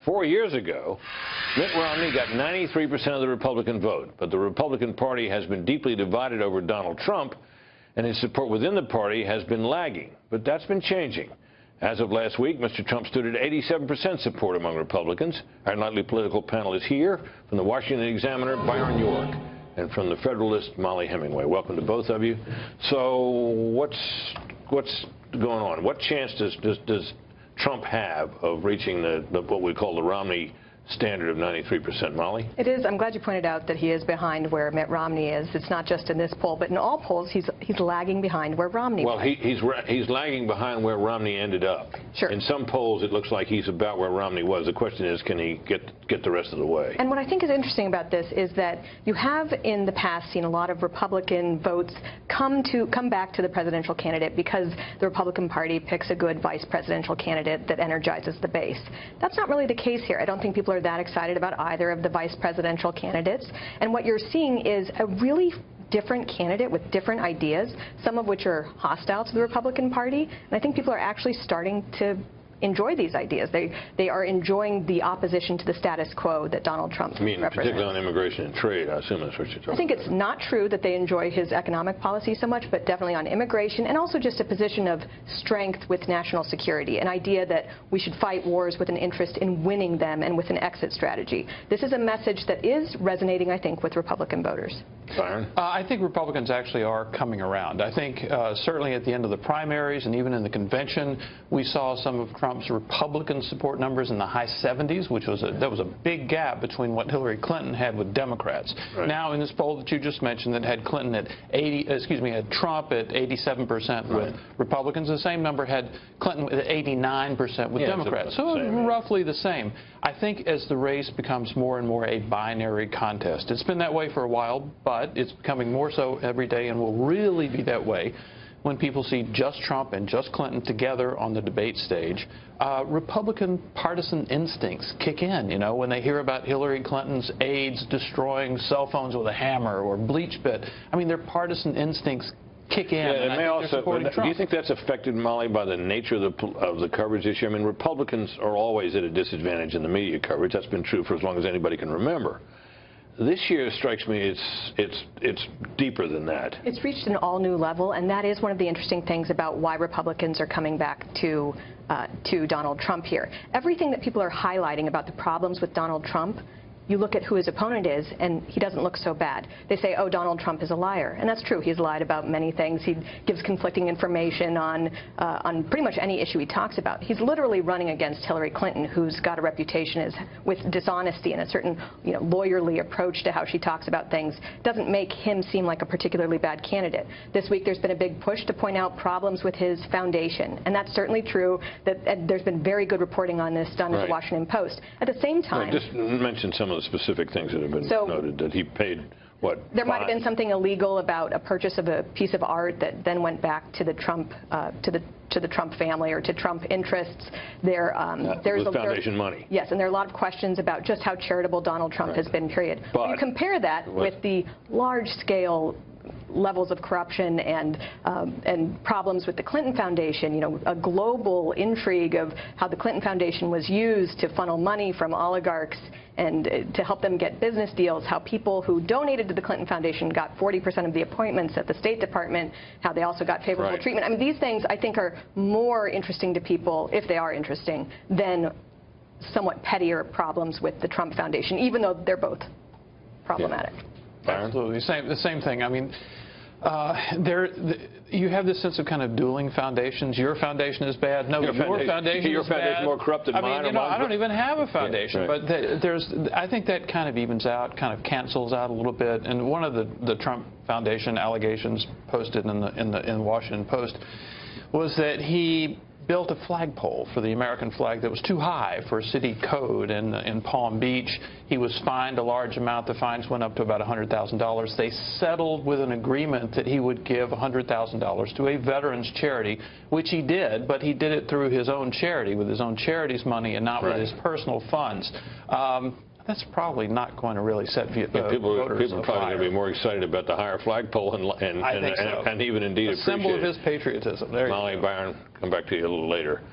4 years ago, Mitt Romney got 93% of the Republican vote, but the Republican Party has been deeply divided over Donald Trump, and his support within the party has been lagging. But that's been changing. As of last week, Mr. Trump stood at 87% support among Republicans. Our nightly political panel is here. From the Washington Examiner, Byron York, and from the Federalist, Molly Hemingway. Welcome to both of you. So what's going on? What chance does Trump have of reaching what we call the Romney standard of 93%, Molly? It is. I'm glad you pointed out that he is behind where Mitt Romney is. It's not just in this poll, but in all polls, he's lagging behind where Romney was. Well, he's lagging behind where Romney ended up. Sure. In some polls, it looks like he's about where Romney was. The question is, can he get the rest of the way? And what I think is interesting about this is that you have in the past seen a lot of Republican votes come back to the presidential candidate because the Republican Party picks a good vice presidential candidate that energizes the base. That's not really the case here. I don't think people are that excited about either of the vice presidential candidates. And what you're seeing is a really different candidate with different ideas, some of which are hostile to the Republican Party. And I think people are actually starting to enjoy these ideas. They are enjoying the opposition to the status quo that Donald Trump represents. Particularly on immigration and trade, I assume that's what you're talking about. I think it's not true that they enjoy his economic policy so much, but definitely on immigration, and also just a position of strength with national security, an idea that we should fight wars with an interest in winning them and with an exit strategy. This is a message that is resonating, I think, with Republican voters. Byron? I think Republicans actually are coming around. I think certainly at the end of the primaries and even in the convention, we saw some of Trump's Republican support numbers in the high 70s, which was that was a big gap between what Hillary Clinton had with Democrats. Right. Now, in this poll that you just mentioned, that had Clinton at had Trump at 87% with Republicans, the same number had Clinton at 89% with Democrats. So roughly the same. I think as the race becomes more and more a binary contest, it's been that way for a while, but it's becoming more so every day and will really be that way when people see just Trump and just Clinton together on the debate stage. Republican partisan instincts kick in, you know, when they hear about Hillary Clinton's aides destroying cell phones with a hammer or bleach bit. I mean, their partisan instincts kick in. Yeah, it may also. Do you think that's affected, Molly, by the nature of the coverage issue? I mean, Republicans are always at a disadvantage in the media coverage. That's been true for as long as anybody can remember. This year strikes me it's deeper than that. It's reached an all-new level, and that is one of the interesting things about why Republicans are coming back to Donald Trump here. Everything that people are highlighting about the problems with Donald Trump, you look at who his opponent is, and he doesn't look so bad. They say, oh, Donald Trump is a liar. And that's true. He's lied about many things. He gives conflicting information on pretty much any issue he talks about. He's literally running against Hillary Clinton, who's got a reputation with dishonesty and a certain lawyerly approach to how she talks about things. Doesn't make him seem like a particularly bad candidate. This week there's been a big push to point out problems with his foundation. And that's certainly true. That there's been very good reporting on this done at the Washington Post. At the same time... Just mention some of the specific things that have been noted, that he paid, what, there might have been something illegal about a purchase of a piece of art that then went back to the Trump to the Trump family or to Trump interests. There's foundation money. Yes, and there are a lot of questions about just how charitable Donald Trump has been, period. But you compare that with the large-scale levels of corruption and problems with the Clinton Foundation, a global intrigue of how the Clinton Foundation was used to funnel money from oligarchs and to help them get business deals, how people who donated to the Clinton Foundation got 40% of the appointments at the State Department, how they also got favorable treatment. I mean, these things I think are more interesting to people, if they are interesting, than somewhat pettier problems with the Trump Foundation, even though they're both problematic. Absolutely. The same thing. I mean, you have this sense of kind of dueling foundations. Your foundation is bad. No, your foundation is bad. More corrupt than mine. I don't even have a foundation. But I think that kind of evens out, kind of cancels out a little bit. And one of the Trump Foundation allegations posted in the Washington Post was that he built a flagpole for the American flag that was too high for city code in Palm Beach. He was fined a large amount. The fines went up to about $100,000. They settled with an agreement that he would give $100,000 to a veterans charity, which he did, but he did it through his own charity, with his own charity's money and not with his personal funds. That's probably not going to really set people are probably going to be more excited about the higher flagpole and even indeed a symbol of his patriotism. Molly, Byron, come back to you a little later.